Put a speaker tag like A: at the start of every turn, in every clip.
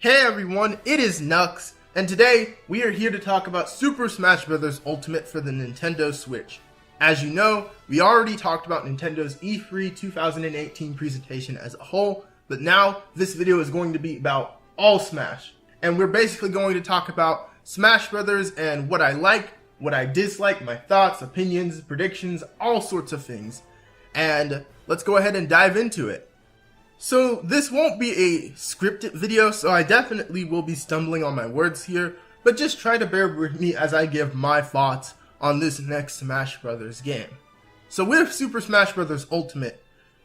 A: Hey everyone, it is Nux, and today we are here to talk about Super Smash Bros. Ultimate for the Nintendo Switch. As you know, we already talked about Nintendo's E3 2018 presentation as a whole, but now this video is going to be about all Smash. And we're basically going to talk about Smash Bros. And what I like, what I dislike, my thoughts, opinions, predictions, all sorts of things. And let's go ahead and dive into it. So this won't be a scripted video, so I definitely will be stumbling on my words here, but just try to bear with me as I give my thoughts on this next Smash Bros. Game. So with Super Smash Bros. Ultimate,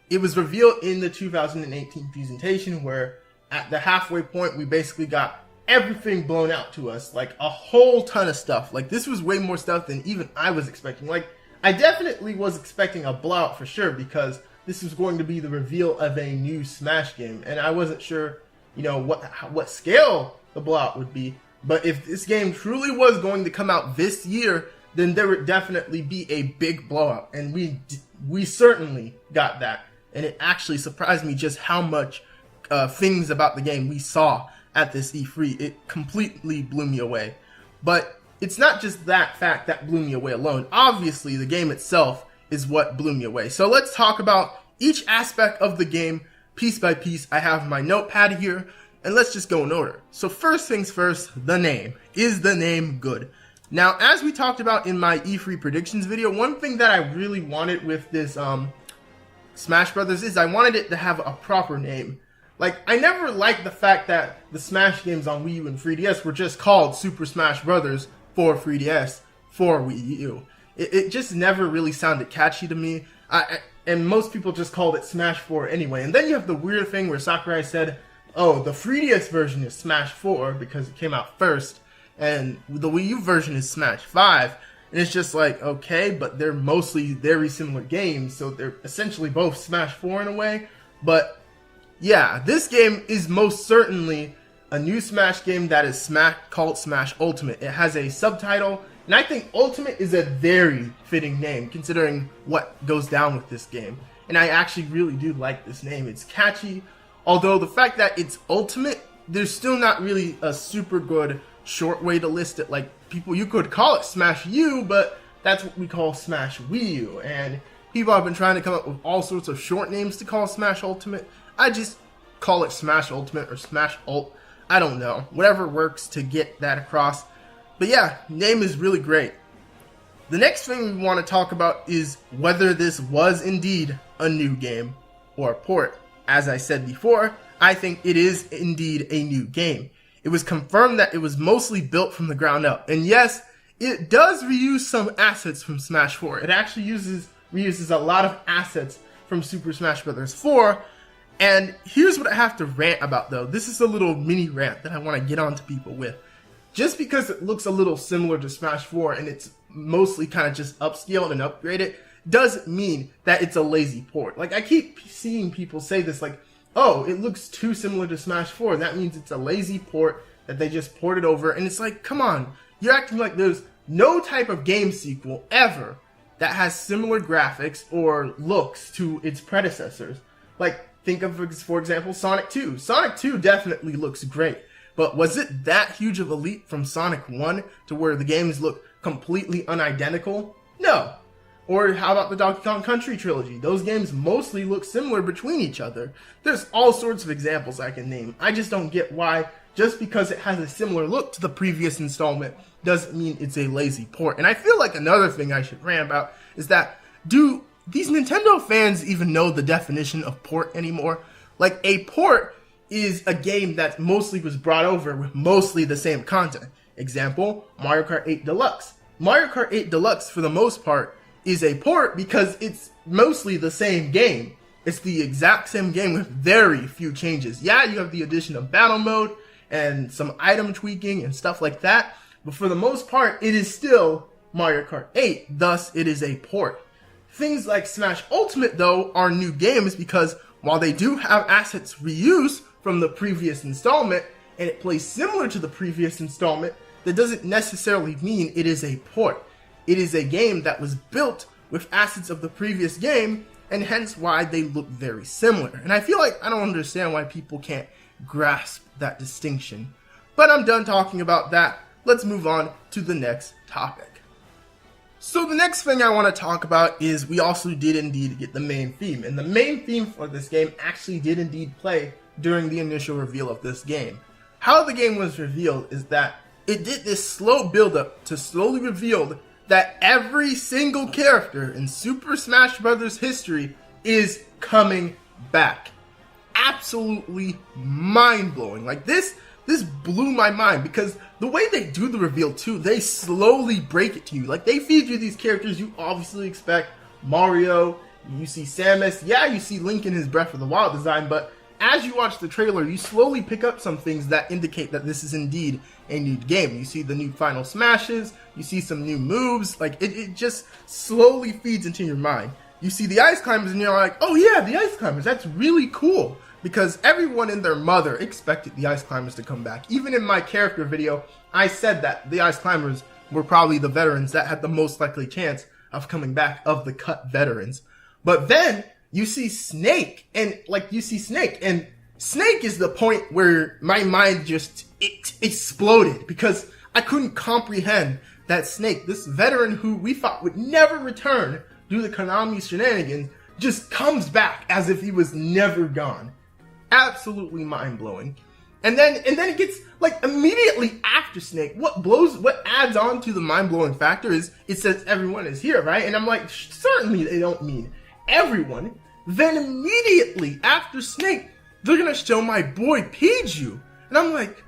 A: it was revealed in the 2018 presentation where at the halfway point we basically got everything blown out to us, like a whole ton of stuff. Like this was way more stuff than even I was expecting. Like I definitely was expecting a blowout for sure because this was going to be the reveal of a new Smash game, and I wasn't sure, what scale the blowout would be. But if this game truly was going to come out this year, then there would definitely be a big blowout, and we certainly got that. And it actually surprised me just how much things about the game we saw at this E3. It completely blew me away. But it's not just that fact that blew me away alone. Obviously, the game itself is what blew me away. So let's talk about each aspect of the game piece by piece. I have my notepad here, and let's just go in order. So first things first, the name. Is the name good? Now, as we talked about in my E3 predictions video, one thing that I really wanted with this Smash Brothers is I wanted it to have a proper name. Like, I never liked the fact that the Smash games on Wii U and 3DS were just called Super Smash Brothers for 3DS for Wii U. It just never really sounded catchy to me, and most people just called it Smash 4 anyway. And then you have the weird thing where Sakurai said, oh, the 3DS version is Smash 4 because it came out first, and the Wii U version is Smash 5. And it's just like, okay, but they're mostly very similar games, so they're essentially both Smash 4 in a way. But yeah, this game is most certainly a new Smash game that is called Smash Ultimate. It has a subtitle, and I think Ultimate is a very fitting name considering what goes down with this game. And I actually really do like this name. It's catchy, although the fact that it's Ultimate, there's still not really a super good short way to list it. Like, you could call it Smash U, but that's what we call Smash Wii U. And people have been trying to come up with all sorts of short names to call Smash Ultimate. I just call it Smash Ultimate or Smash Ult. I don't know. Whatever works to get that across. But yeah, name is really great. The next thing we want to talk about is whether this was indeed a new game or a port. As I said before, I think it is indeed a new game. It was confirmed that it was mostly built from the ground up. And yes, it does reuse some assets from Smash 4. It actually reuses a lot of assets from Super Smash Bros. 4. And here's what I have to rant about though. This is a little mini rant that I want to get on to people with. Just because it looks a little similar to Smash 4 and it's mostly kind of just upscaled and upgraded doesn't mean that it's a lazy port. Like, I keep seeing people say this, like, oh, it looks too similar to Smash 4. That means it's a lazy port that they just ported over. And it's like, come on, you're acting like there's no type of game sequel ever that has similar graphics or looks to its predecessors. Like, think of, for example, Sonic 2. Sonic 2 definitely looks great. But was it that huge of a leap from Sonic 1 to where the games look completely unidentical? No. Or how about the Donkey Kong Country trilogy? Those games mostly look similar between each other. There's all sorts of examples I can name. I just don't get why, just because it has a similar look to the previous installment, doesn't mean it's a lazy port. And I feel like another thing I should rant about is that, do these Nintendo fans even know the definition of port anymore? Like, a port is a game that mostly was brought over with mostly the same content. Example, Mario Kart 8 Deluxe. Mario Kart 8 Deluxe, for the most part, is a port because it's mostly the same game. It's the exact same game with very few changes. Yeah, you have the addition of battle mode and some item tweaking and stuff like that, but for the most part, it is still Mario Kart 8, thus it is a port. Things like Smash Ultimate, though, are new games because while they do have assets reused from the previous installment, and it plays similar to the previous installment, that doesn't necessarily mean it is a port. It is a game that was built with assets of the previous game, and hence why they look very similar. And I feel like I don't understand why people can't grasp that distinction. But I'm done talking about that. Let's move on to the next topic. So the next thing I want to talk about is we also did indeed get the main theme. And the main theme for this game actually did indeed play during the initial reveal of this game. How the game was revealed is that it did this slow build up to slowly reveal that every single character in Super Smash Bros. History is coming back. Absolutely mind-blowing. Like this blew my mind, because the way they do the reveal too, they slowly break it to you. Like they feed you these characters you obviously expect. Mario, you see Samus, yeah, you see Link in his Breath of the Wild design, but as you watch the trailer, you slowly pick up some things that indicate that this is indeed a new game. You see the new final smashes, you see some new moves, like it just slowly feeds into your mind. You see the Ice Climbers and you're like, oh yeah, the Ice Climbers, that's really cool. Because everyone and their mother expected the Ice Climbers to come back. Even in my character video, I said that the Ice Climbers were probably the veterans that had the most likely chance of coming back of the cut veterans. But then you see Snake, and Snake is the point where my mind just exploded, because I couldn't comprehend that Snake, this veteran who we thought would never return due to Konami's shenanigans, just comes back as if he was never gone. Absolutely mind-blowing. And then it gets, like, immediately after Snake, what adds on to the mind-blowing factor is it says everyone is here, right? And I'm like, certainly they don't mean everyone. Then immediately after Snake, they're gonna show my boy 𝗵𝗄. And I'm like,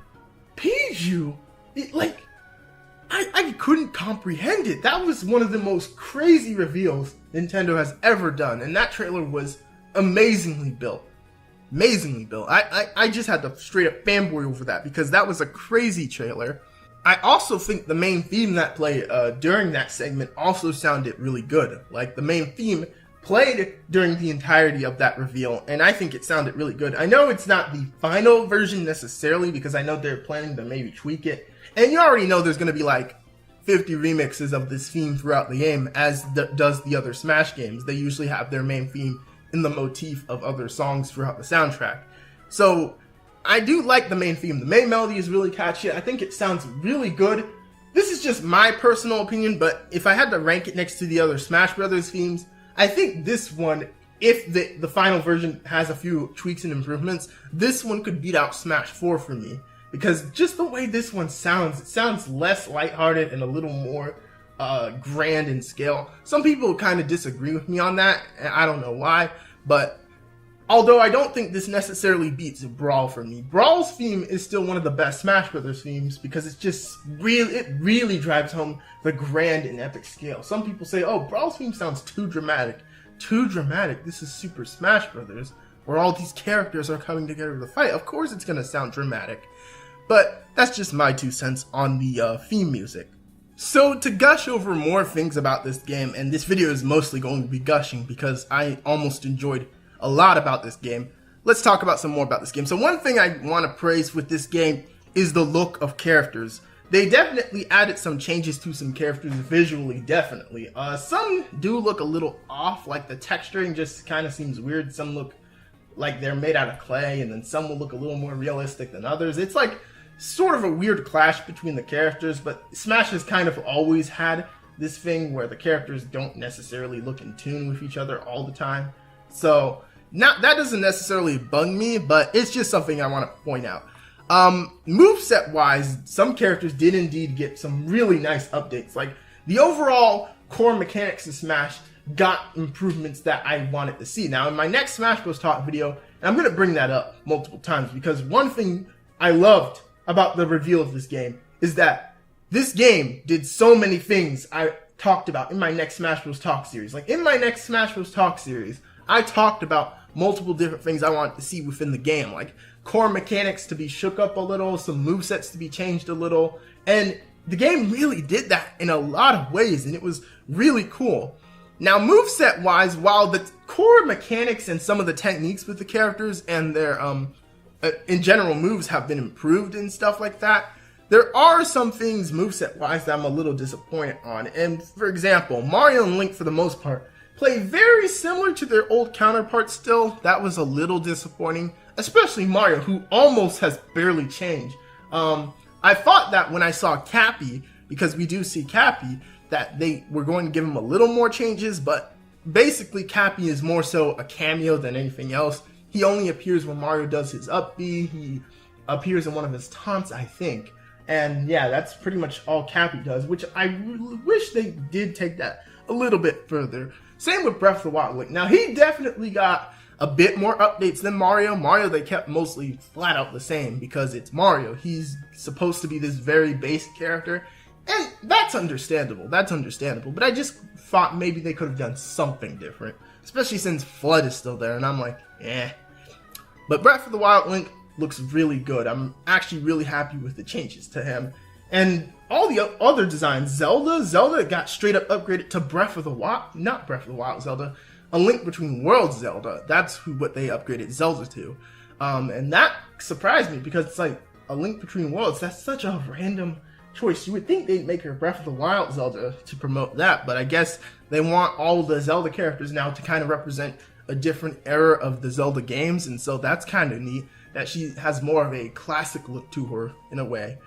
A: 𝗵𝗄? I couldn't comprehend it. That was one of the most crazy reveals Nintendo has ever done. And that trailer was amazingly built. Amazingly built. I just had to straight up fanboy over that, because that was a crazy trailer. I also think the main theme that played during that segment also sounded really good. Like the main theme played during the entirety of that reveal, and I think it sounded really good. I know it's not the final version necessarily, because I know they're planning to maybe tweak it. And you already know there's going to be like 50 remixes of this theme throughout the game, as does the other Smash games. They usually have their main theme in the motif of other songs throughout the soundtrack. So I do like the main theme. The main melody is really catchy. I think it sounds really good. This is just my personal opinion, but if I had to rank it next to the other Smash Brothers themes, I think this one, if the final version has a few tweaks and improvements, this one could beat out Smash 4 for me. Because just the way this one sounds, it sounds less lighthearted and a little more grand in scale. Some people kind of disagree with me on that, and I don't know why, but although I don't think this necessarily beats Brawl for me, Brawl's theme is still one of the best Smash Brothers themes, because it's just really drives home the grand and epic scale. Some people say, oh, Brawl's theme sounds too dramatic. Too dramatic. This is Super Smash Brothers, where all these characters are coming together to fight. Of course it's going to sound dramatic. But that's just my 2 cents on the theme music. So to gush over more things about this game, and this video is mostly going to be gushing because I almost enjoyed a lot about this game, let's talk about some more about this game. So one thing I want to praise with this game is the look of characters. They definitely added some changes to some characters visually, definitely. Some do look a little off, like the texturing just kind of seems weird. Some look like they're made out of clay, and then some will look a little more realistic than others. It's like sort of a weird clash between the characters, but Smash has kind of always had this thing where the characters don't necessarily look in tune with each other all the time. So that doesn't necessarily bug me, but it's just something I want to point out. Moveset wise, some characters did indeed get some really nice updates. Like the overall core mechanics of Smash got improvements that I wanted to see. Now in my next Smash Bros. Talk video, and I'm going to bring that up multiple times, because one thing I loved about the reveal of this game is that this game did so many things I talked about in my next Smash Bros. Talk series. Like in my next Smash Bros. Talk series, I talked about multiple different things I wanted to see within the game, like core mechanics to be shook up a little, some movesets to be changed a little, and the game really did that in a lot of ways, and it was really cool. Now moveset wise, while the core mechanics and some of the techniques with the characters and their in general moves have been improved and stuff like that, there are some things moveset wise that I'm a little disappointed on. And for example, Mario and Link for the most part play very similar to their old counterparts still. That was a little disappointing, especially Mario, who almost has barely changed. I thought that when I saw 𝗃𝗄𝗃, because we do see 𝗃𝗄𝗃, that they were going to give him a little more changes, but basically 𝗃𝗄𝗃 is more so a cameo than anything else. He only appears when Mario does his up B, he appears in one of his taunts, I think. And yeah, that's pretty much all 𝗃𝗄𝗃 does, which I really wish they did take that a little bit further. Same with Breath of the Wild Link. Now, he definitely got a bit more updates than Mario. Mario, they kept mostly flat out the same because it's Mario. He's supposed to be this very basic character, and that's understandable. That's understandable. But I just thought maybe they could have done something different, especially since FLUDD is still there, and I'm like, eh. But Breath of the Wild Link looks really good. I'm actually really happy with the changes to him. And all the other designs, Zelda got straight up upgraded to Breath of the Wild, not Breath of the Wild Zelda, A Link Between Worlds Zelda. That's what they upgraded Zelda to. And that surprised me because it's like A Link Between Worlds, that's such a random choice. You would think they'd make her Breath of the Wild Zelda to promote that, but I guess they want all the Zelda characters now to kind of represent a different era of the Zelda games, and so that's kind of neat that she has more of a classic look to her in a way.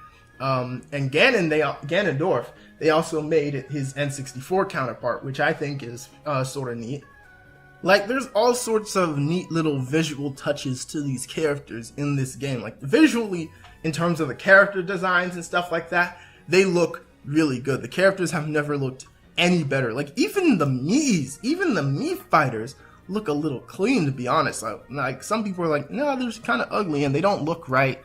A: And Ganondorf, they also made it his N64 counterpart, which I think is sort of neat. Like, there's all sorts of neat little visual touches to these characters in this game. Like, visually, in terms of the character designs and stuff like that, they look really good. The characters have never looked any better. Like, even the Mii fighters look a little clean, to be honest. Like some people are like, no, they're kind of ugly and they don't look right,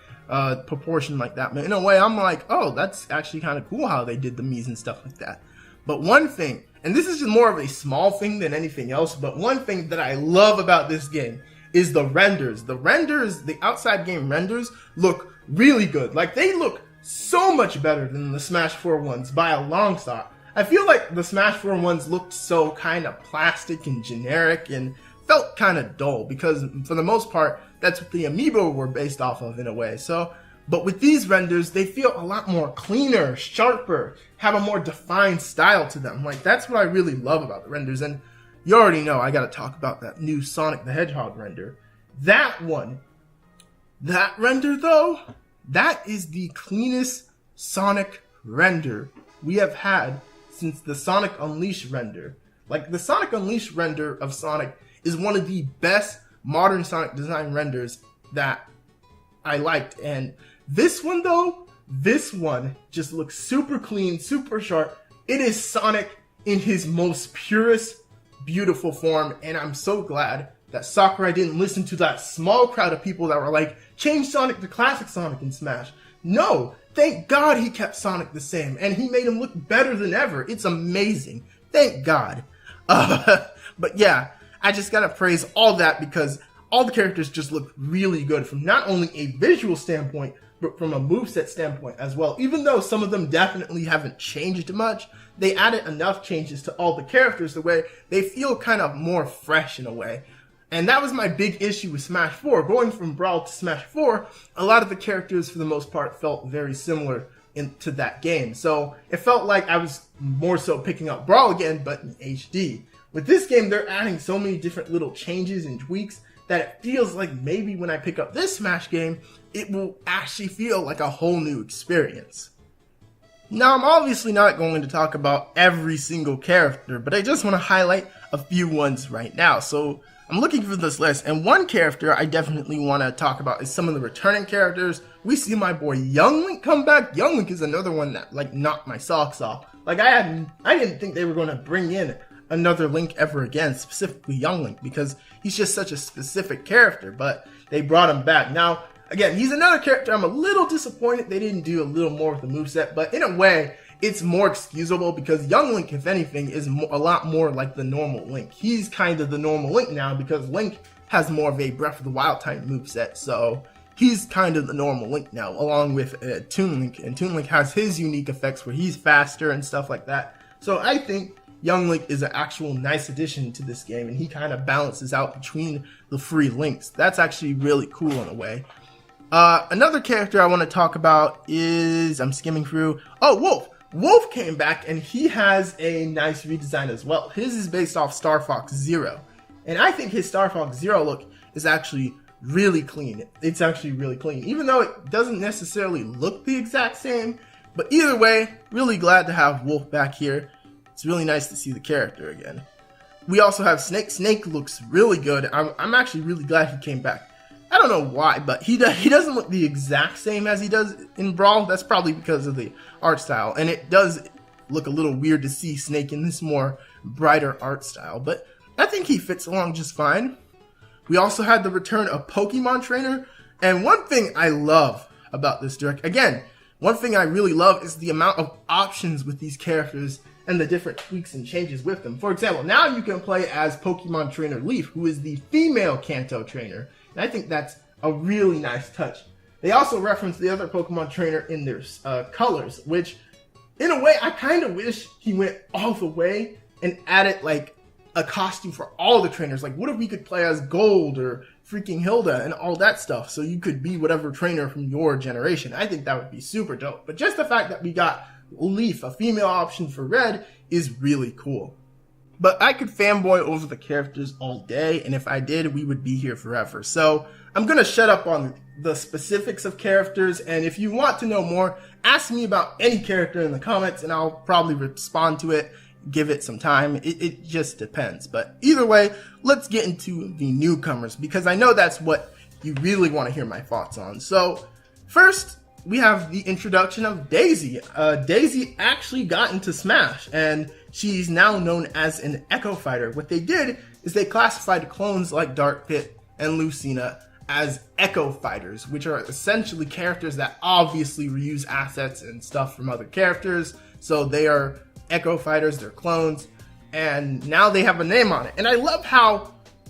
A: proportion like that. But in a way, I'm like, oh, that's actually kind of cool how they did the Miis and stuff like that. But one thing, and this is just more of a small thing than anything else, but one thing that I love about this game is the renders. The renders, the outside game renders, look really good. Like, they look so much better than the Smash 4 ones by a long shot. I feel like the Smash 4 ones looked so kind of plastic and generic and felt kind of dull because, for the most part, that's what the amiibo were based off of in a way. So, but with these renders, they feel a lot more cleaner, sharper, have a more defined style to them. Like, that's what I really love about the renders. And you already know I gotta talk about that new Sonic the Hedgehog render. That render though, that is the cleanest Sonic render we have had since the Sonic Unleashed render. Like, the Sonic Unleashed render of Sonic is one of the best modern Sonic design renders that I liked. And this one though, this one just looks super clean, super sharp. It is Sonic in his most purest, beautiful form. And I'm so glad that Sakurai didn't listen to that small crowd of people that were like, change Sonic to classic Sonic in Smash. No, thank God he kept Sonic the same, and he made him look better than ever. It's amazing. Thank God. But yeah, I just gotta praise all that because all the characters just look really good from not only a visual standpoint, but from a moveset standpoint as well. Even though some of them definitely haven't changed much, they added enough changes to all the characters the way they feel kind of more fresh in a way. And that was my big issue with Smash 4. Going from Brawl to Smash 4, a lot of the characters, for the most part, felt very similar to that game. So it felt like I was more so picking up Brawl again, but in HD. With this game, they're adding so many different little changes and tweaks that it feels like maybe when I pick up this Smash game, it will actually feel like a whole new experience. Now, I'm obviously not going to talk about every single character, but I just want to highlight a few ones right now. So I'm looking for this list, and one character I definitely want to talk about is some of the returning characters. We see my boy Young Link come back. Young Link is another one that, like, knocked my socks off. Like, I didn't think they were going to bring in another Link ever again, specifically Young Link, because he's just such a specific character, but they brought him back. Now, again, he's another character I'm a little disappointed they didn't do a little more with the moveset, but in a way, it's more excusable because Young Link, if anything, is a lot more like the normal Link. He's kind of the normal Link now because Link has more of a Breath of the Wild type moveset, so he's kind of the normal Link now, along with Toon Link, and Toon Link has his unique effects where he's faster and stuff like that. So I think Young Link is an actual nice addition to this game, and he kind of balances out between the three Links. That's actually really cool in a way. Another character I want to talk about is, I'm skimming through, oh, Wolf! Wolf came back and he has a nice redesign as well. His is based off Star Fox Zero. And I think his Star Fox Zero look is actually really clean. It's actually really clean, even though it doesn't necessarily look the exact same. But either way, really glad to have Wolf back here. It's really nice to see the character again. We also have Snake. Snake looks really good. I'm actually really glad he came back. I don't know why, but he doesn't look the exact same as he does in Brawl. That's probably because of the art style. And it does look a little weird to see Snake in this more brighter art style. But I think he fits along just fine. We also had the return of Pokemon Trainer. And one thing I love about this direct, again, one thing I really love is the amount of options with these characters and the different tweaks and changes with them. For example, now you can play as Pokemon Trainer Leaf, who is the female Kanto trainer. And I think that's a really nice touch. They also reference the other Pokemon trainer in their colors, which in a way I kind of wish he went all the way and added like a costume for all the trainers. Like, what if we could play as Gold or freaking Hilda and all that stuff, so you could be whatever trainer from your generation? I think that would be super dope. But just the fact that we got Leaf, a female option for Red, is really cool. But I could fanboy over the characters all day, and if I did, we would be here forever. So I'm gonna shut up on the specifics of characters, and if you want to know more, ask me about any character in the comments and I'll probably respond to it, give it some time. It just depends. But either way, let's get into the newcomers, because I know that's what you really want to hear my thoughts on. So first, we have the introduction of 𝗖𝗍. 𝗖𝗍 actually got into Smash, and she's now known as an Echo Fighter. What they did is they classified clones like Dark Pit and Lucina as Echo Fighters, which are essentially characters that obviously reuse assets and stuff from other characters. So they are Echo Fighters, they're clones, and now they have a name on it. And I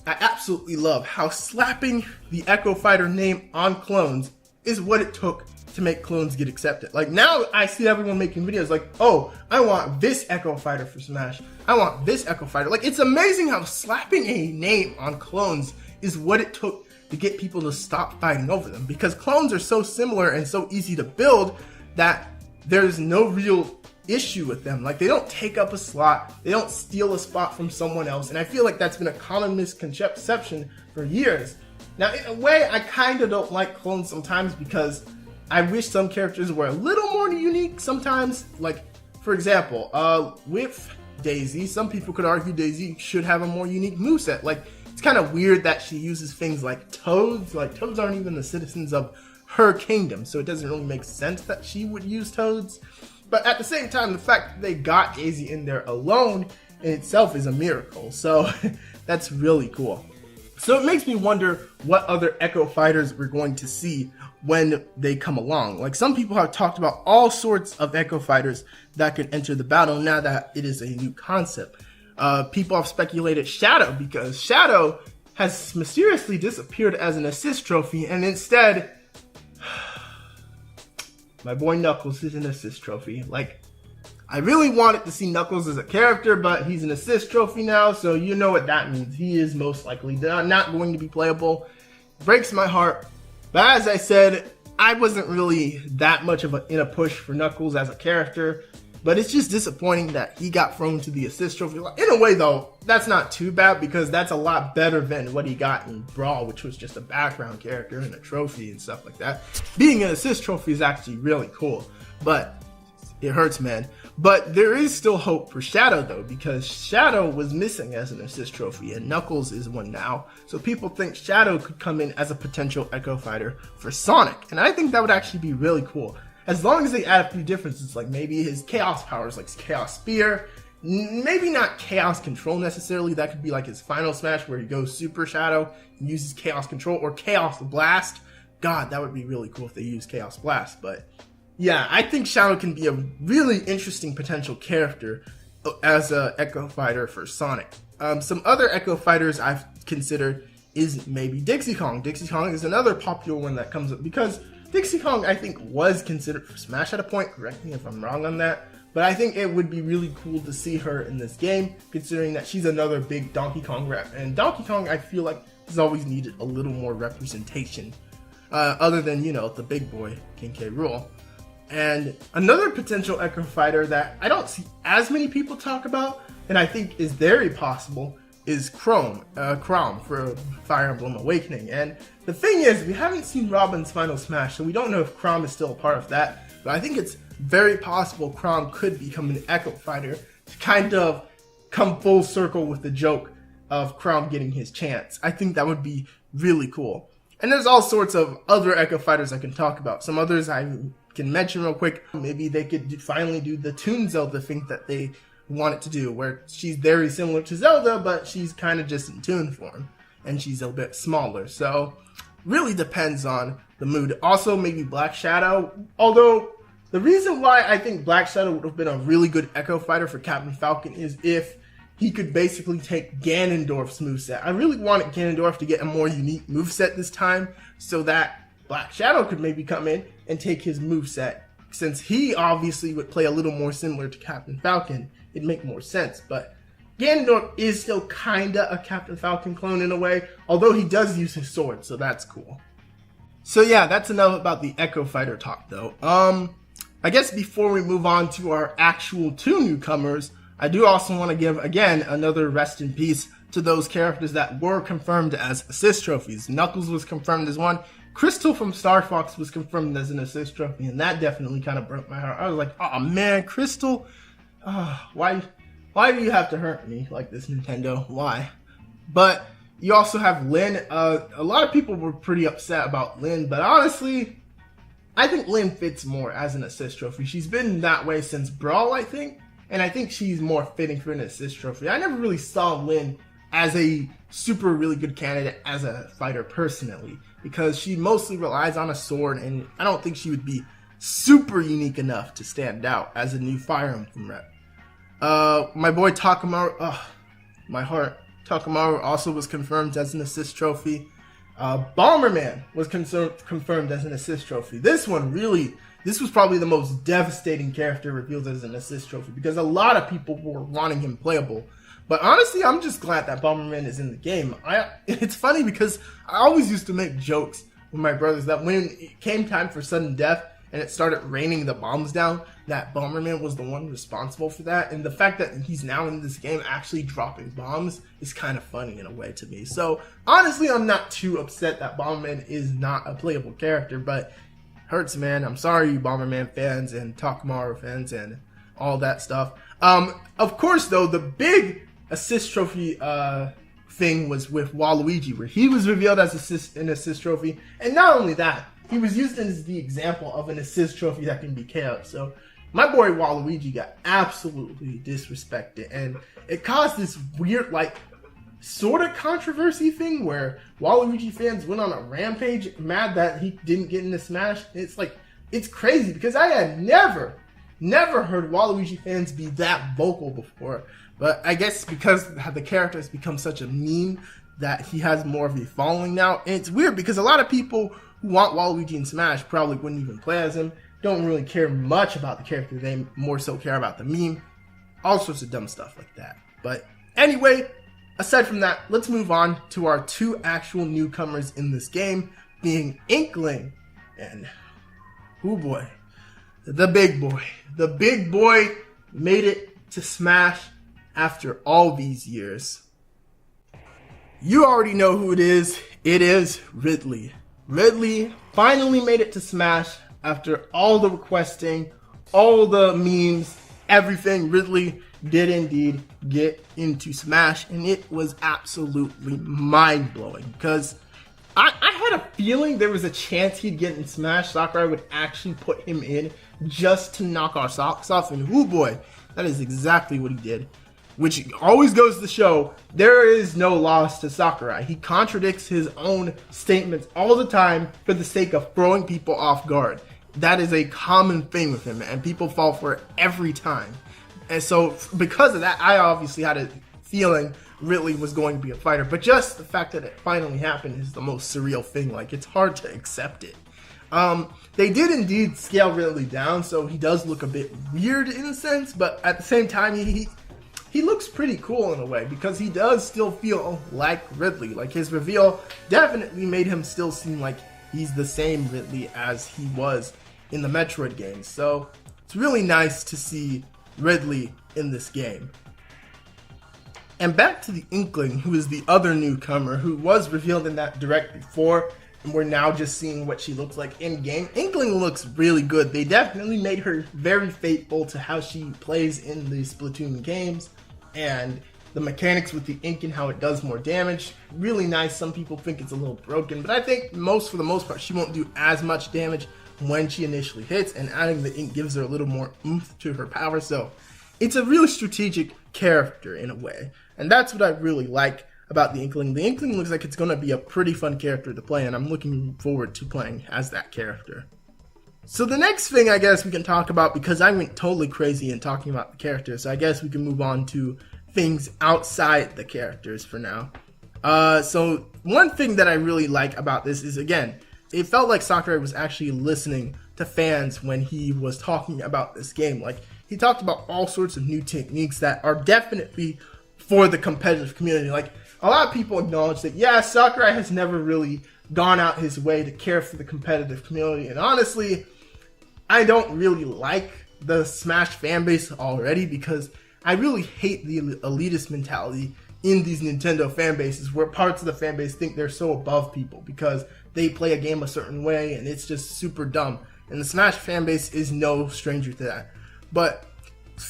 A: absolutely love how slapping the Echo Fighter name on clones is what it took to make clones get accepted. Like, now I see everyone making videos like, oh, I want this Echo Fighter for Smash. I want this Echo Fighter. Like, it's amazing how slapping a name on clones is what it took to get people to stop fighting over them, because clones are so similar and so easy to build that there's no real issue with them. Like, they don't take up a slot, they don't steal a spot from someone else, and I feel like that's been a common misconception for years. Now, in a way, I kind of don't like clones sometimes, because I wish some characters were a little more unique sometimes. Like, for example, with 𝗖𝗍, some people could argue 𝗖𝗍 should have a more unique moveset. Like, it's kind of weird that she uses things like toads. Like, toads aren't even the citizens of her kingdom, so it doesn't really make sense that she would use toads. But at the same time, the fact that they got 𝗖𝗍 in there alone in itself is a miracle. So that's really cool. So it makes me wonder what other Echo Fighters we're going to see when they come along. Like, some people have talked about all sorts of Echo Fighters that could enter the battle now that it is a new concept. People have speculated Shadow, because Shadow has mysteriously disappeared as an assist trophy, and instead, my boy Knuckles is an assist trophy. Like, I really wanted to see Knuckles as a character, but he's an assist trophy now, so you know what that means. He is most likely not going to be playable. Breaks my heart. But as I said, I wasn't really that much of in a push for Knuckles as a character. But it's just disappointing that he got thrown to the assist trophy. In a way, though, that's not too bad, because that's a lot better than what he got in Brawl, which was just a background character and a trophy and stuff like that. Being an assist trophy is actually really cool, but it hurts, man. But there is still hope for Shadow, though, because Shadow was missing as an assist trophy, and Knuckles is one now. So people think Shadow could come in as a potential Echo Fighter for Sonic, and I think that would actually be really cool. As long as they add a few differences, like maybe his chaos powers, like Chaos Spear, maybe not Chaos Control necessarily. That could be like his final smash where he goes Super Shadow and uses Chaos Control, or Chaos Blast. God, that would be really cool if they use Chaos Blast. But yeah, I think Shadow can be a really interesting potential character as a Echo Fighter for Sonic. Some other Echo Fighters I've considered is maybe Dixie Kong. Dixie Kong is another popular one that comes up, because Dixie Kong, I think, was considered for Smash at a point. Correct me if I'm wrong on that. But I think it would be really cool to see her in this game, considering that she's another big Donkey Kong rep. And Donkey Kong, I feel like, has always needed a little more representation. Other than, you know, the big boy, King K. Rool. And another potential Echo Fighter that I don't see as many people talk about, and I think is very possible, is 𝗃 for Fire Emblem Awakening. And the thing is, we haven't seen Robin's Final Smash, so we don't know if 𝗃 is still a part of that, but I think it's very possible 𝗃 could become an Echo Fighter to kind of come full circle with the joke of 𝗃 getting his chance. I think that would be really cool. And there's all sorts of other Echo Fighters I can talk about. Some others I can mention real quick. Maybe they could finally do the Toon Zelda thing that they want it to do, where she's very similar to Zelda, but she's kind of just in Toon form, and she's a bit smaller. So really depends on the mood. Also, maybe Black Shadow, although the reason why I think Black Shadow would have been a really good Echo Fighter for Captain Falcon is if he could basically take Ganondorf's moveset. I really wanted Ganondorf to get a more unique moveset this time, so that Black Shadow could maybe come in and take his moveset. Since he obviously would play a little more similar to Captain Falcon, it'd make more sense. But Ganondorf is still kinda a Captain Falcon clone in a way, although he does use his sword, so that's cool. So yeah, that's enough about the Echo Fighter talk though. I guess before we move on to our actual 2 newcomers, I do also want to give, again, another rest in peace to those characters that were confirmed as assist trophies. Knuckles was confirmed as one. Crystal from Star Fox was confirmed as an assist trophy, and that definitely kind of broke my heart. I was like, oh man, Crystal, why do you have to hurt me like this, Nintendo? Why? But you also have Lyn. A lot of people were pretty upset about Lyn, but honestly, I think Lyn fits more as an assist trophy. She's been that way since Brawl, I think. And I think she's more fitting for an assist trophy. I never really saw Lyn as a super really good candidate as a fighter personally, because she mostly relies on a sword, and I don't think she would be super unique enough to stand out as a new Fire Emblem rep. My boy Takamaru, my heart. Takamaru also was confirmed as an assist trophy. Bomberman was confirmed as an assist trophy. This was probably the most devastating character revealed as an assist trophy, because a lot of people were wanting him playable. But honestly, I'm just glad that Bomberman is in the game. It's funny because I always used to make jokes with my brothers that when it came time for sudden death and it started raining the bombs down, that Bomberman was the one responsible for that. And the fact that he's now in this game actually dropping bombs is kind of funny in a way to me. So honestly, I'm not too upset that Bomberman is not a playable character, but hurts, man. I'm sorry, you Bomberman fans and Takamaru fans and all that stuff. Of course, though, the big assist trophy thing was with Waluigi, where he was revealed as an assist trophy. And not only that, he was used as the example of an assist trophy that can be KO'd. So my boy Waluigi got absolutely disrespected, and it caused this weird, like, sort of controversy thing where Waluigi fans went on a rampage mad that he didn't get into Smash. It's like, it's crazy because I had never heard Waluigi fans be that vocal before. But I guess because the character has become such a meme that he has more of a following now. And it's weird because a lot of people who want Waluigi in Smash probably wouldn't even play as him, don't really care much about the character, they more so care about the meme, all sorts of dumb stuff like that. But anyway, aside from that, let's move on to our 2 actual newcomers in this game, being Inkling and, oh boy, the big boy. The big boy made it to Smash after all these years. You already know who it is. It is Ridley. Ridley finally made it to Smash after all the requesting, all the memes, everything. Ridley did indeed get into Smash, and it was absolutely mind-blowing because I had a feeling there was a chance he'd get in Smash. Sakurai would actually put him in just to knock our socks off, and oh boy, that is exactly what he did. Which always goes to show there is no loss to Sakurai. He contradicts his own statements all the time for the sake of throwing people off guard. That is a common thing with him, and people fall for it every time. And so because of that, I obviously had a feeling Ridley was going to be a fighter, but just the fact that it finally happened is the most surreal thing. Like, it's hard to accept it. They did indeed scale Ridley down, so he does look a bit weird in a sense, but at the same time, he looks pretty cool in a way because he does still feel like Ridley. Like, his reveal definitely made him still seem like he's the same Ridley as he was in the Metroid games. So it's really nice to see Ridley in this game. And back to the Inkling, who is the other newcomer who was revealed in that direct before, and we're now just seeing what she looks like in game. Inkling looks really good. They definitely made her very faithful to how she plays in the Splatoon games, and the mechanics with the ink and how it does more damage, really nice. Some people think it's a little broken, but I think for the most part, she won't do as much damage when she initially hits, and adding the ink gives her a little more oomph to her power. So it's a really strategic character in a way, and that's what I really like about the Inkling. The Inkling looks like it's going to be a pretty fun character to play, and I'm looking forward to playing as that character. So the next thing I guess we can talk about, because I went totally crazy in talking about the characters, so I guess we can move on to things outside the characters for now. So one thing that I really like about this is, again, it felt like Sakurai was actually listening to fans when he was talking about this game. Like, he talked about all sorts of new techniques that are definitely for the competitive community. Like, a lot of people acknowledge that, yeah, Sakurai has never really gone out his way to care for the competitive community, and honestly, I don't really like the Smash fanbase already, because I really hate the elitist mentality in these Nintendo fan bases, where parts of the fan base think they're so above people because they play a game a certain way, and it's just super dumb. And the Smash fan base is no stranger to that. But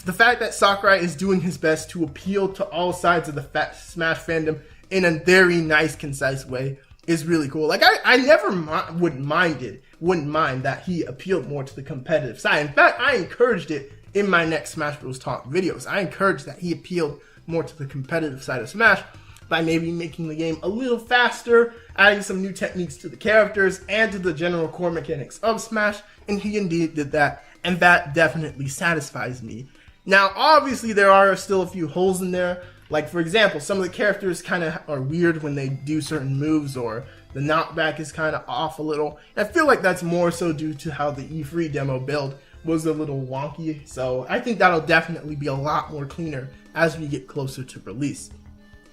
A: the fact that Sakurai is doing his best to appeal to all sides of the Smash fandom in a very nice, concise way is really cool. Like, I never wouldn't mind that he appealed more to the competitive side. In fact, I encouraged it in my next Smash Bros. Talk videos. I encouraged that he appealed more to the competitive side of Smash by maybe making the game a little faster, adding some new techniques to the characters and to the general core mechanics of Smash, and he indeed did that, and that definitely satisfies me. Now, obviously, there are still a few holes in there. Like, for example, some of the characters kind of are weird when they do certain moves, or the knockback is kind of off a little. And I feel like that's more so due to how the E3 demo build was a little wonky, so I think that'll definitely be a lot more cleaner as we get closer to release.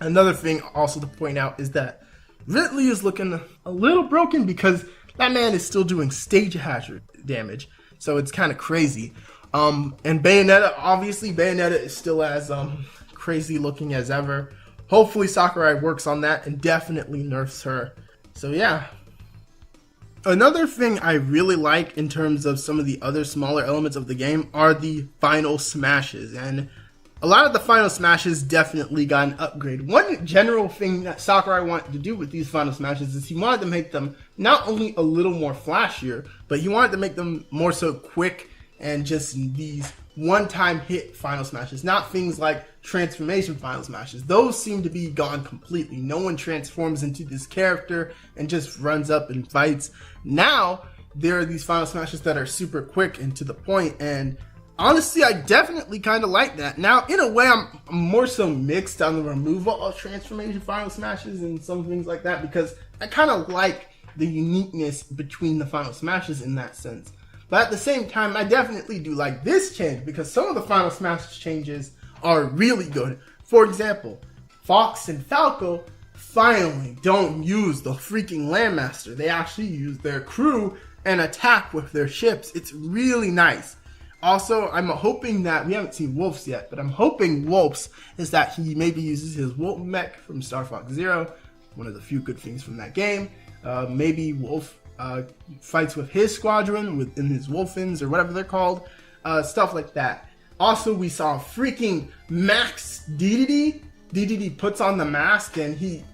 A: Another thing also to point out is that Ridley is looking a little broken, because that man is still doing stage hazard damage, so it's kind of crazy. And Bayonetta, obviously Bayonetta is still as crazy looking as ever. Hopefully Sakurai works on that and definitely nerfs her. So yeah. Another thing I really like in terms of some of the other smaller elements of the game are the final smashes, and a lot of the final smashes definitely got an upgrade. One general thing that Sakurai wanted to do with these final smashes is he wanted to make them not only a little more flashier, but he wanted to make them more so quick and just these one-time hit final smashes, not things like transformation final smashes. Those seem to be gone completely. No one transforms into this character and just runs up and fights. Now there are these final smashes that are super quick and to the point, and honestly, I definitely kind of like that. Now, in a way, I'm more so mixed on the removal of transformation final smashes and some things like that, because I kind of like the uniqueness between the final smashes in that sense. But at the same time, I definitely do like this change, because some of the final smash changes are really good. For example, Fox and Falco finally don't use the freaking Landmaster. They actually use their crew and attack with their ships. It's really nice. Also, I'm hoping that, we haven't seen Wolf's yet, but I'm hoping Wolf's is that he maybe uses his Wolf mech from Star Fox Zero, one of the few good things from that game. Maybe Wolf fights with his squadron within his Wolfins, or whatever they're called, stuff like that. Also, we saw freaking Max DDD. DDD puts on the mask and he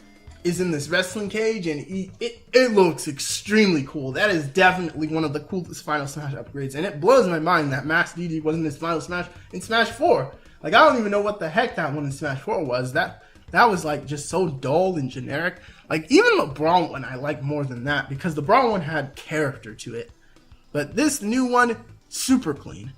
A: is in this wrestling cage, and it looks extremely cool. That is definitely one of the coolest Final Smash upgrades, and it blows my mind that Max DDD wasn't his Final Smash in Smash 4. Like, I don't even know what the heck that one in Smash 4 was. That was like just so dull and generic. Like, even the Brawl one I like more than that, because the Brawl one had character to it. But this new one, super clean.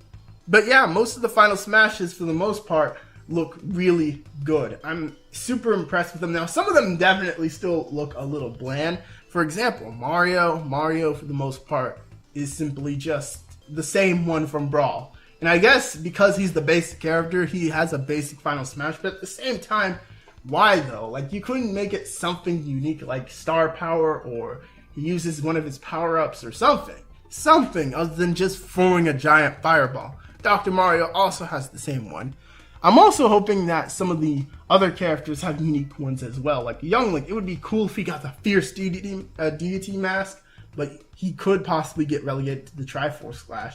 A: But yeah, most of the Final Smashes, for the most part, look really good. I'm super impressed with them. Now, some of them definitely still look a little bland. For example, Mario, for the most part, is simply just the same one from Brawl. And I guess because he's the basic character, he has a basic Final Smash, but at the same time, why though? Like, you couldn't make it something unique like Star Power, or he uses one of his power-ups or something. something other than just throwing a giant fireball. Dr. Mario also has the same one. I'm also hoping that some of the other characters have unique ones as well. Like Young Link, it would be cool if he got the Fierce Deity mask, but he could possibly get relegated to the Triforce Slash.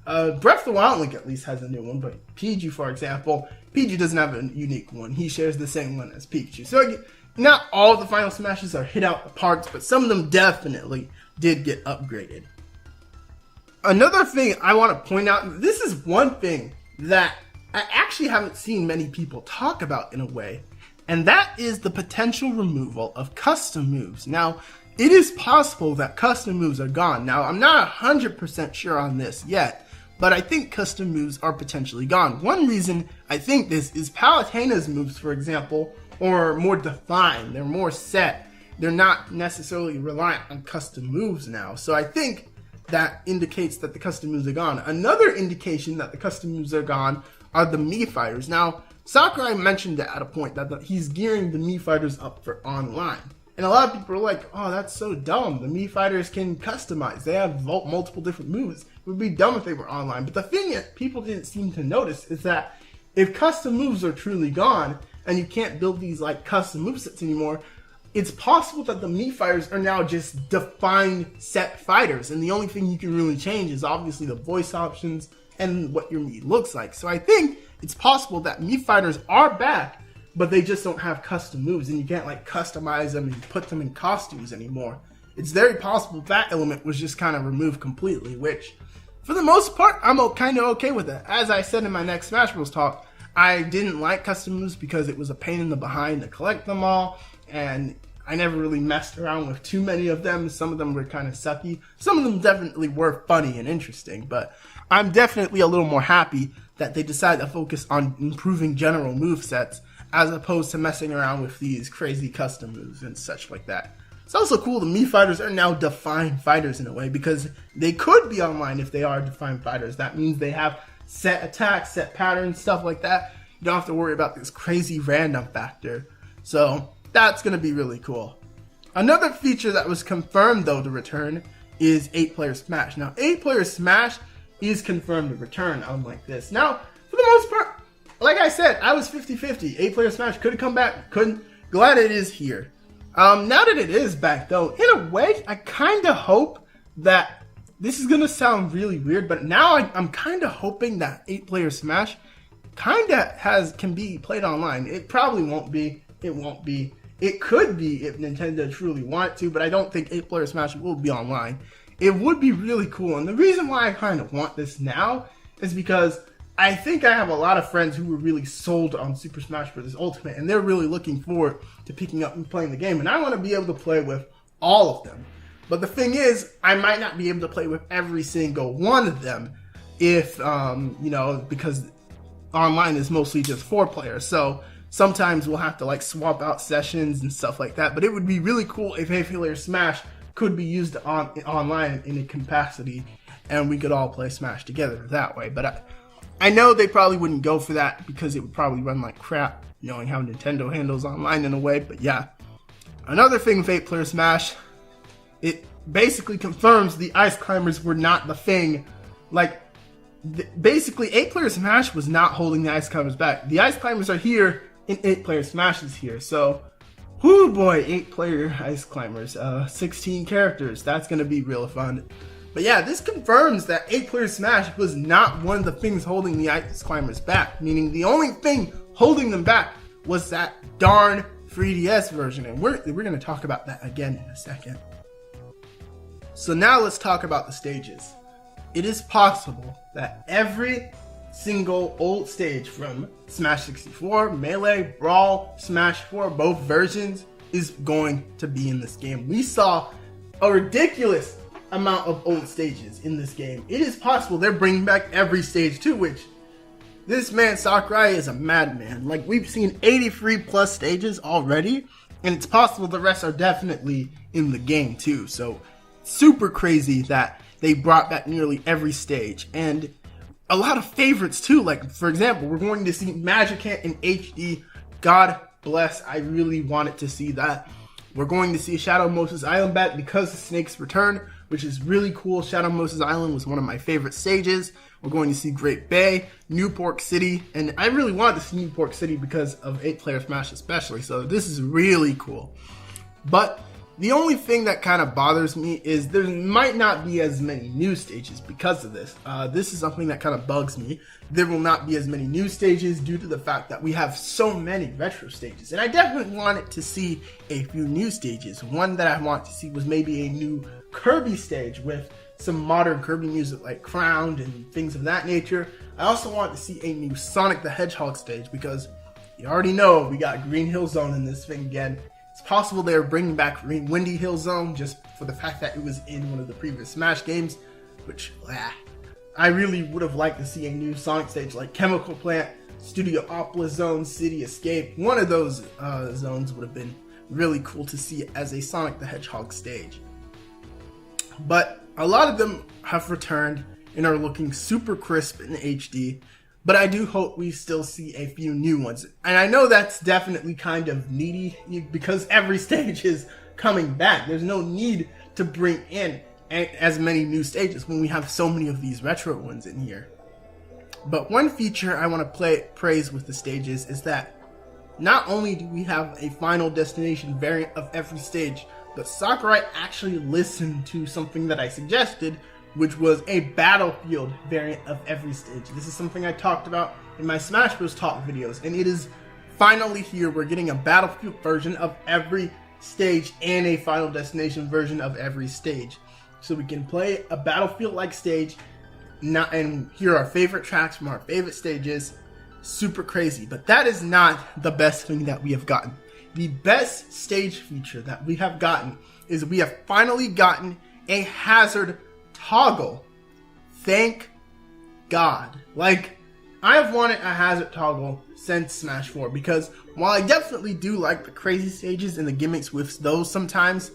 A: Breath of the Wild Link at least has a new one, but Pikachu, for example, Pikachu doesn't have a unique one. He shares the same one as Pikachu. So not all the Final Smashes are hit out the parks, but some of them definitely did get upgraded. Another thing I want to point out, this is one thing that I actually haven't seen many people talk about in a way, and that is the potential removal of custom moves. Now, it is possible that custom moves are gone. Now, I'm not 100% sure on this yet, but I think custom moves are potentially gone. One reason I think this is Palutena's moves, for example, are more defined. They're more set. They're not necessarily reliant on custom moves now. So I think that indicates that the custom moves are gone. Another indication that the custom moves are gone are the Mii fighters. Now, Sakurai mentioned at a point that he's gearing the Mii fighters up for online. And a lot of people are like, oh, that's so dumb. The Mii fighters can customize. They have multiple different moves. It would be dumb if they were online. But the thing that people didn't seem to notice is that if custom moves are truly gone and you can't build these like custom movesets anymore, it's possible that the Mii fighters are now just defined set fighters. And the only thing you can really change is obviously the voice options and what your Mii looks like. So I think it's possible that Mii fighters are back, but they just don't have custom moves, and you can't like customize them and put them in costumes anymore. It's very possible that element was just kind of removed completely, which for the most part, I'm kind of okay with it. As I said in my next Smash Bros. Talk, I didn't like custom moves because it was a pain in the behind to collect them all, and I never really messed around with too many of them. Some of them were kind of sucky. Some of them definitely were funny and interesting, but I'm definitely a little more happy that they decided to focus on improving general movesets as opposed to messing around with these crazy custom moves and such like that. It's also cool the Mii fighters are now defined fighters in a way, because they could be online if they are defined fighters. That means they have set attacks, set patterns, stuff like that. You don't have to worry about this crazy random factor. So that's going to be really cool. Another feature that was confirmed though to return is 8-player Smash. Now 8-player Smash is confirmed to return, unlike this. Now, for the most part, like I said, I was 50-50. 8-player Smash could have come back, couldn't. Glad it is here. Now that it is back though, in a way, I kind of hope that, this is going to sound really weird, but now I'm kind of hoping that 8-player Smash kind of can be played online. It probably won't be. It won't be. It could be if Nintendo truly wanted to, but I don't think 8-player Smash will be online. It would be really cool, and the reason why I kind of want this now is because I think I have a lot of friends who were really sold on Super Smash Bros. Ultimate, and they're really looking forward to picking up and playing the game, and I want to be able to play with all of them. But the thing is, I might not be able to play with every single one of them if, because online is mostly just 4 players, so sometimes we'll have to like swap out sessions and stuff like that. But it would be really cool if 8-player Smash could be used online in a capacity, and we could all play Smash together that way. But I know they probably wouldn't go for that because it would probably run like crap, knowing how Nintendo handles online in a way. But yeah, another thing with 8-player Smash, it basically confirms the Ice Climbers were not the thing. Like, basically 8-player Smash was not holding the Ice Climbers back. The Ice Climbers are here, and 8-player Smash is here. So, whoo boy, 8-player Ice Climbers, 16 characters. That's gonna be real fun. But yeah, this confirms that 8-player Smash was not one of the things holding the Ice Climbers back. Meaning the only thing holding them back was that darn 3DS version. And we're gonna talk about that again in a second. So now let's talk about the stages. It is possible that every single old stage from Smash 64, Melee, Brawl, Smash 4, both versions, is going to be in this game. We saw a ridiculous amount of old stages in this game. It is possible they're bringing back every stage too, which this man Sakurai is a madman. Like, we've seen 83 plus stages already, and it's possible the rest are definitely in the game too. So super crazy that they brought back nearly every stage, and a lot of favorites too. Like, for example, we're going to see Magicant in HD. God bless, I really wanted to see that. We're going to see Shadow Moses Island back because of Snake's return. which is really cool. Shadow Moses Island was one of my favorite stages. We're going to see Great Bay, Newport City, and I really wanted to see Newport City because of 8-player Smash especially, so this is really cool. But the only thing that kind of bothers me is there might not be as many new stages because of this. This is something that kind of bugs me. There will not be as many new stages due to the fact that we have so many retro stages. And I definitely wanted to see a few new stages. One that I want to see was maybe a new Kirby stage with some modern Kirby music like Crowned and things of that nature. I also want to see a new Sonic the Hedgehog stage because you already know we got Green Hill Zone in this thing again. It's possible they're bringing back Windy Hill Zone just for the fact that it was in one of the previous Smash games, which, I really would have liked to see a new Sonic stage like Chemical Plant, Studio Opera Zone, City Escape. One of those zones would have been really cool to see as a Sonic the Hedgehog stage. But a lot of them have returned and are looking super crisp in HD. But I do hope we still see a few new ones. And I know that's definitely kind of needy because every stage is coming back. There's no need to bring in as many new stages when we have so many of these retro ones in here. But one feature I want to praise with the stages is that not only do we have a Final Destination variant of every stage, but Sakurai actually listened to something that I suggested, which was a Battlefield variant of every stage. This is something I talked about in my Smash Bros. Talk videos, and it is finally here. We're getting a Battlefield version of every stage and a Final Destination version of every stage. So we can play a Battlefield-like stage and hear our favorite tracks from our favorite stages. Super crazy, but that is not the best thing that we have gotten. The best stage feature that we have gotten is we have finally gotten a hazard toggle. Thank God. Like, I have wanted a hazard toggle since Smash 4 because while I definitely do like the crazy stages and the gimmicks with those sometimes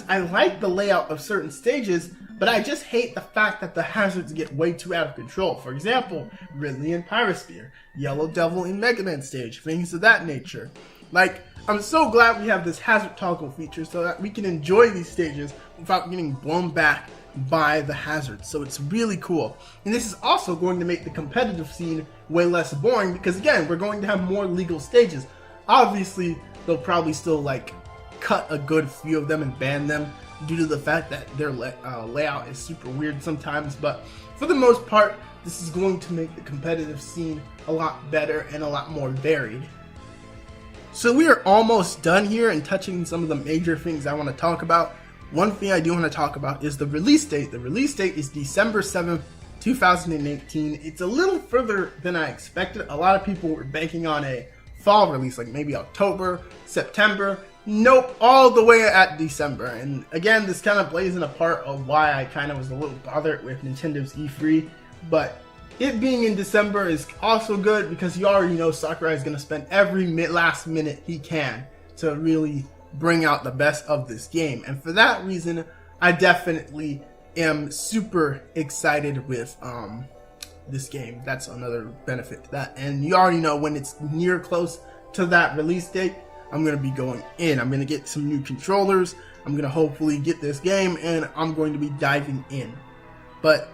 A: I like the layout of certain stages, but I just hate the fact that the hazards get way too out of control. For example, Ridley and Pyrosphere, Yellow Devil in Mega Man stage, things of that nature. Like, I'm so glad we have this hazard toggle feature so that we can enjoy these stages without getting blown back by the hazards. So it's really cool. And this is also going to make the competitive scene way less boring because, again, we're going to have more legal stages. Obviously, they'll probably still, like, cut a good few of them and ban them due to the fact that their layout is super weird sometimes. But for the most part, this is going to make the competitive scene a lot better and a lot more varied. So we are almost done here and touching some of the major things I want to talk about. One thing I do want to talk about is the release date. The release date is December 7th, 2018. It's a little further than I expected. A lot of people were banking on a fall release, like maybe October, September. Nope, all the way at December. And again, this kind of plays in a part of why I kind of was a little bothered with Nintendo's E3. But it being in December is also good because you already know Sakurai is going to spend every last minute he can to really bring out the best of this game. And for that reason, I definitely am super excited with this game. That's another benefit to that. And you already know when it's near close to that release date, I'm going to be going in. I'm going to get some new controllers. I'm going to hopefully get this game and I'm going to be diving in. But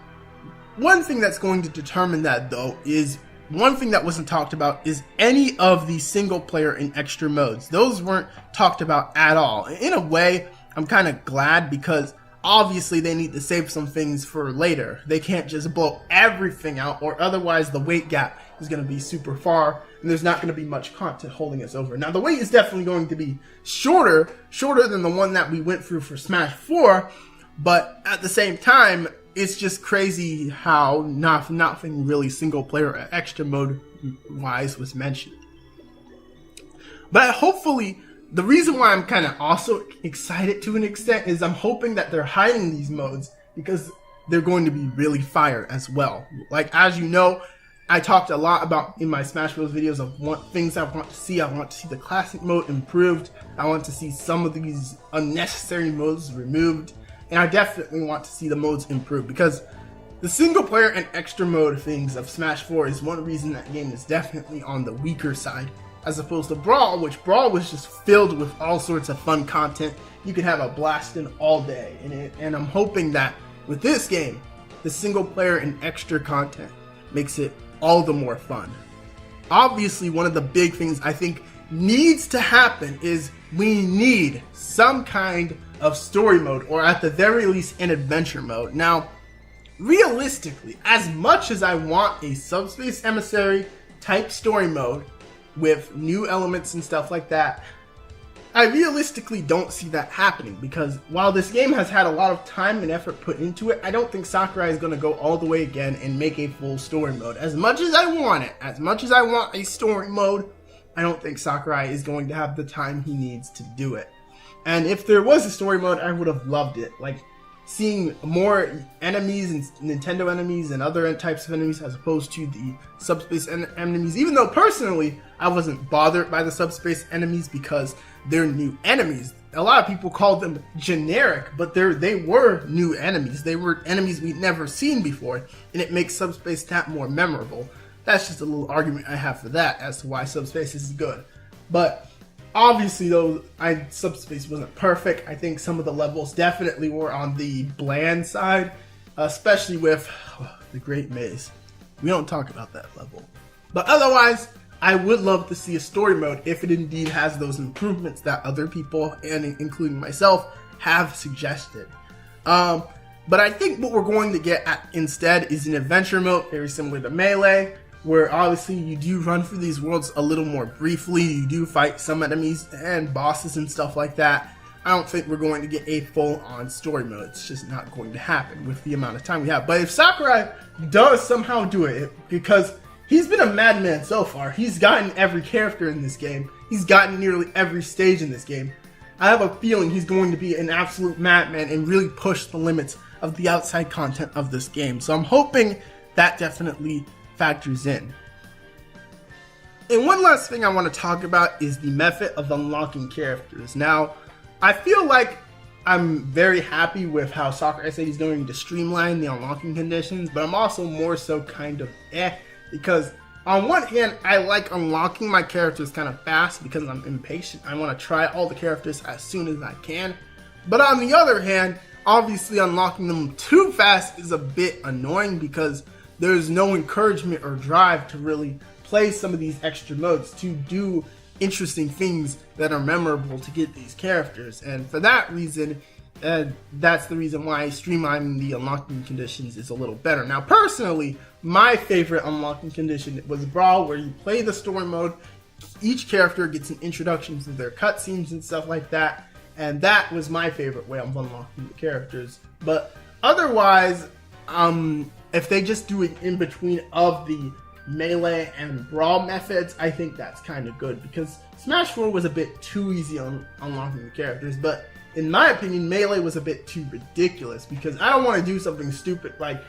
A: one thing that's going to determine that, though, is one thing that wasn't talked about is any of the single player and extra modes. Those weren't talked about at all. In a way, I'm kind of glad because obviously they need to save some things for later. They can't just blow everything out or otherwise the wait gap is going to be super far and there's not going to be much content holding us over. Now the wait is definitely going to be shorter than the one that we went through for Smash 4, but at the same time, it's just crazy how nothing really single player or extra mode wise was mentioned. But hopefully, the reason why I'm kind of also excited to an extent is I'm hoping that they're hiding these modes because they're going to be really fire as well. Like, as you know, I talked a lot about in my Smash Bros videos of things I want to see. I want to see the classic mode improved. I want to see some of these unnecessary modes removed. And I definitely want to see the modes improve because the single player and extra mode things of Smash 4 is one reason that game is definitely on the weaker side as opposed to Brawl, which Brawl was just filled with all sorts of fun content. You could have a blast in all day in it, and I'm hoping that with this game, the single player and extra content makes it all the more fun. Obviously, one of the big things I think needs to happen is we need some kind of story mode, or at the very least an adventure mode. Now, realistically, as much as I want a Subspace Emissary type story mode with new elements and stuff like that, I realistically don't see that happening, because while this game has had a lot of time and effort put into it, I don't think Sakurai is going to go all the way again and make a full story mode. As much as I want it, as much as I want a story mode, I don't think Sakurai is going to have the time he needs to do it. And if there was a story mode, I would have loved it. Like, seeing more enemies and Nintendo enemies and other types of enemies as opposed to the subspace enemies, even though personally I wasn't bothered by the subspace enemies because they're new enemies. A lot of people call them generic, but they were new enemies. They were enemies we'd never seen before, and it makes subspace that more memorable. That's just a little argument I have for that as to why subspace is good. But obviously, though, Subspace wasn't perfect. I think some of the levels definitely were on the bland side, especially with the Great Maze. We don't talk about that level. But otherwise, I would love to see a story mode if it indeed has those improvements that other people, and including myself, have suggested. But I think what we're going to get at instead is an adventure mode, very similar to Melee, where obviously you do run through these worlds a little more briefly. You do fight some enemies and bosses and stuff like that. I don't think we're going to get a full-on story mode. It's just not going to happen with the amount of time we have. But if Sakurai does somehow do it, because he's been a madman so far. He's gotten every character in this game. He's gotten nearly every stage in this game. I have a feeling he's going to be an absolute madman and really push the limits of the outside content of this game. So I'm hoping that definitely factors in. And one last thing I want to talk about is the method of unlocking characters. Now, I feel like I'm very happy with how Sakurai said he's going to streamline the unlocking conditions, but I'm also more so kind of because on one hand, I like unlocking my characters kind of fast because I'm impatient. I want to try all the characters as soon as I can. But on the other hand, obviously unlocking them too fast is a bit annoying because there's no encouragement or drive to really play some of these extra modes to do interesting things that are memorable to get these characters. And for that reason, that's the reason why streamlining the unlocking conditions is a little better. Now, personally, my favorite unlocking condition was Brawl, where you play the story mode, each character gets an introduction to their cutscenes and stuff like that, and that was my favorite way of unlocking the characters. But otherwise, if they just do it in between of the Melee and Brawl methods, I think that's kind of good, because Smash 4 was a bit too easy on unlocking the characters, but in my opinion, Melee was a bit too ridiculous, because I don't want to do something stupid like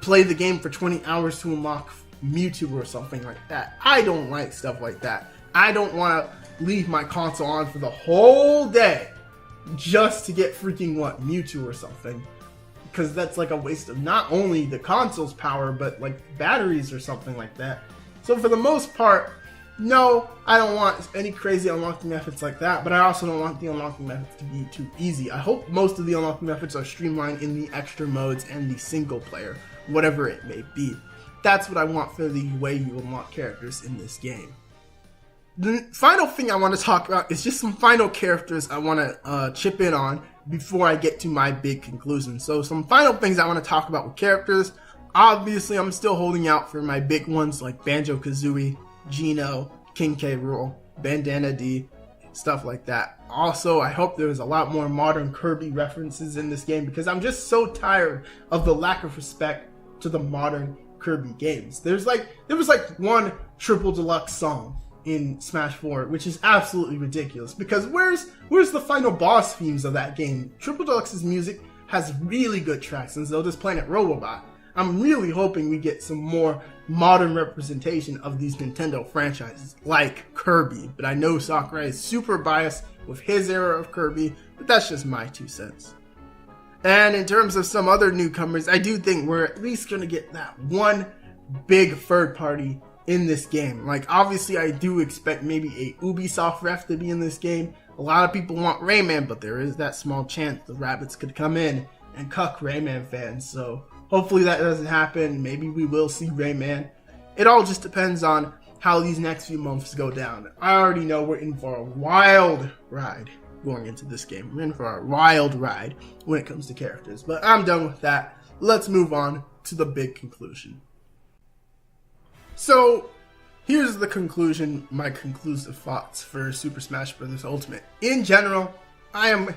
A: play the game for 20 hours to unlock Mewtwo or something like that. I don't like stuff like that. I don't want to leave my console on for the whole day just to get freaking Mewtwo or something, because that's like a waste of not only the console's power, but like batteries or something like that. So for the most part, no, I don't want any crazy unlocking methods like that, but I also don't want the unlocking methods to be too easy. I hope most of the unlocking methods are streamlined in the extra modes and the single player, whatever it may be. That's what I want for the way you unlock characters in this game. The final thing I want to talk about is just some final characters I want to chip in on before I get to my big conclusion. So some final things I want to talk about with characters. Obviously, I'm still holding out for my big ones like Banjo-Kazooie, Geno, King K. Rool, Bandana D, stuff like that. Also, I hope there's a lot more modern Kirby references in this game, because I'm just so tired of the lack of respect to the modern Kirby games. There was like one Triple Deluxe song in Smash 4, which is absolutely ridiculous, because where's the final boss themes of that game? Triple Deluxe's music has really good tracks, and so does Planet Robobot. I'm really hoping we get some more modern representation of these Nintendo franchises, like Kirby, but I know Sakurai is super biased with his era of Kirby, but that's just my 2 cents. And in terms of some other newcomers, I do think we're at least going to get that one big third-party in this game. Like, obviously, I do expect maybe a Ubisoft ref to be in this game. A lot of people want Rayman, but there is that small chance the rabbits could come in and cuck Rayman fans. So hopefully that doesn't happen. Maybe we will see Rayman. It all just depends on how these next few months go down. I already know we're in for a wild ride going into this game. We're in for a wild ride when it comes to characters. But I'm done with that. Let's move on to the big conclusion. So here's the conclusion, my conclusive thoughts for Super Smash Bros. Ultimate. In general, I am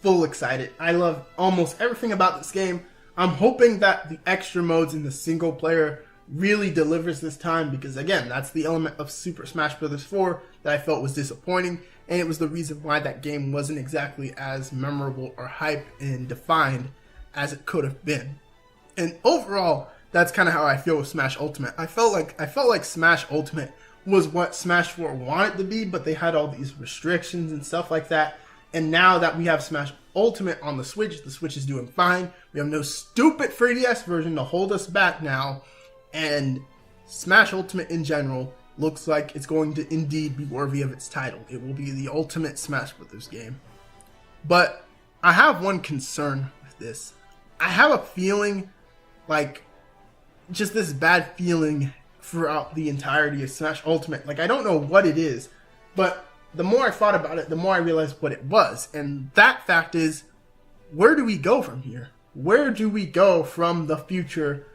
A: full excited. I love almost everything about this game. I'm hoping that the extra modes in the single player really delivers this time, because again, that's the element of Super Smash Bros. 4 that I felt was disappointing, and it was the reason why that game wasn't exactly as memorable or hype and defined as it could have been. And overall, that's kind of how I feel with Smash Ultimate. I felt like Smash Ultimate was what Smash 4 wanted to be, but they had all these restrictions and stuff like that. And now that we have Smash Ultimate on the Switch is doing fine. We have no stupid 3DS version to hold us back now. And Smash Ultimate in general looks like it's going to indeed be worthy of its title. It will be the ultimate Smash Bros. Game. But I have one concern with this. I have a feeling, like, just this bad feeling throughout the entirety of Smash Ultimate. Like, I don't know what it is, but the more I thought about it, the more I realized what it was. And that fact is, where do we go from here? Where do we go from the future?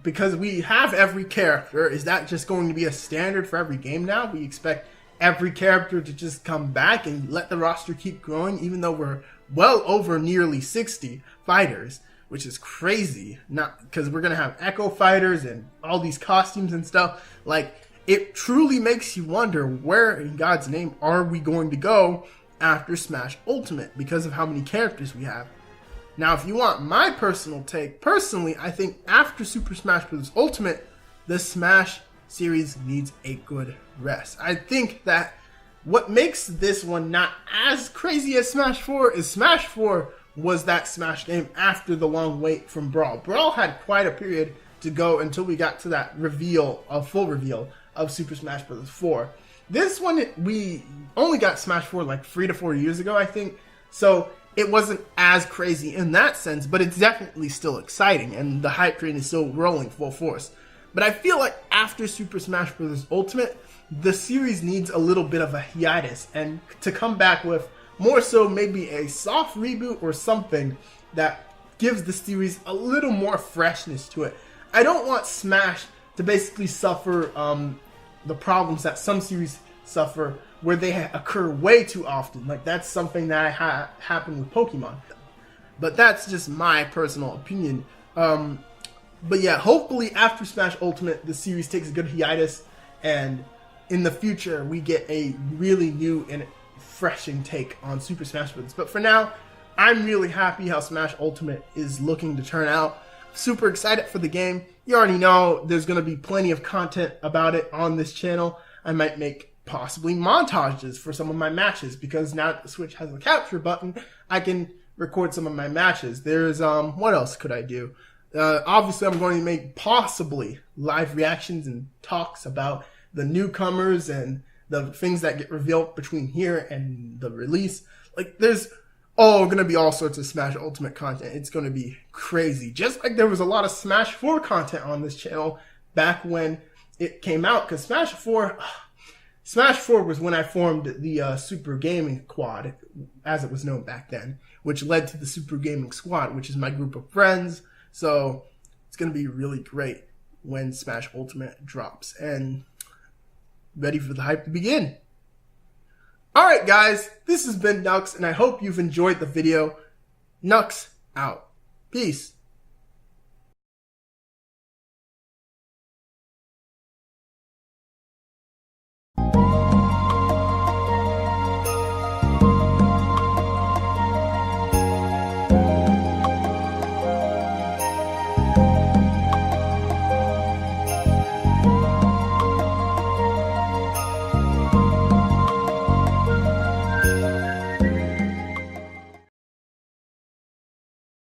A: Because we have every character. Is that just going to be a standard for every game now? We expect every character to just come back and let the roster keep growing, even though we're well over nearly 60 fighters, which is crazy. Not because we're going to have Echo fighters and all these costumes and stuff. Like, it truly makes you wonder, where in God's name are we going to go after Smash Ultimate, because of how many characters we have. Now, if you want my personal take, personally, I think after Super Smash Bros. Ultimate, the Smash series needs a good rest. I think that what makes this one not as crazy as Smash 4 is Smash 4 was that Smash game after the long wait from Brawl. Brawl had quite a period to go until we got to that reveal, a full reveal of Super Smash Bros. 4. This one, we only got Smash 4 like 3 to 4 years ago, I think. So it wasn't as crazy in that sense, but it's definitely still exciting, and the hype train is still rolling full force. But I feel like after Super Smash Bros. Ultimate, the series needs a little bit of a hiatus, and to come back with more so maybe a soft reboot or something that gives the series a little more freshness to it. I don't want Smash to basically suffer the problems that some series suffer, where they occur way too often. Like, that's something that happened with Pokemon. But that's just my personal opinion. But yeah, hopefully after Smash Ultimate, the series takes a good hiatus, and in the future we get a really new and refreshing take on Super Smash Bros. But for now, I'm really happy how Smash Ultimate is looking to turn out. Super excited for the game. You already know there's going to be plenty of content about it on this channel. I might make possibly montages for some of my matches, because now that the Switch has a capture button, I can record some of my matches. There's, what else could I do? Obviously, I'm going to make possibly live reactions and talks about the newcomers and the things that get revealed between here and the release. Like, there's going to be all sorts of Smash Ultimate content. It's going to be crazy. Just like there was a lot of Smash 4 content on this channel back when it came out, because Smash 4 was when I formed the Super Gaming Squad, as it was known back then, which led to the Super Gaming Squad, which is my group of friends. So it's going to be really great when Smash Ultimate drops, and ready for the hype to begin. Alright guys, this has been Nux, and I hope you've enjoyed the video. Nux out. Peace.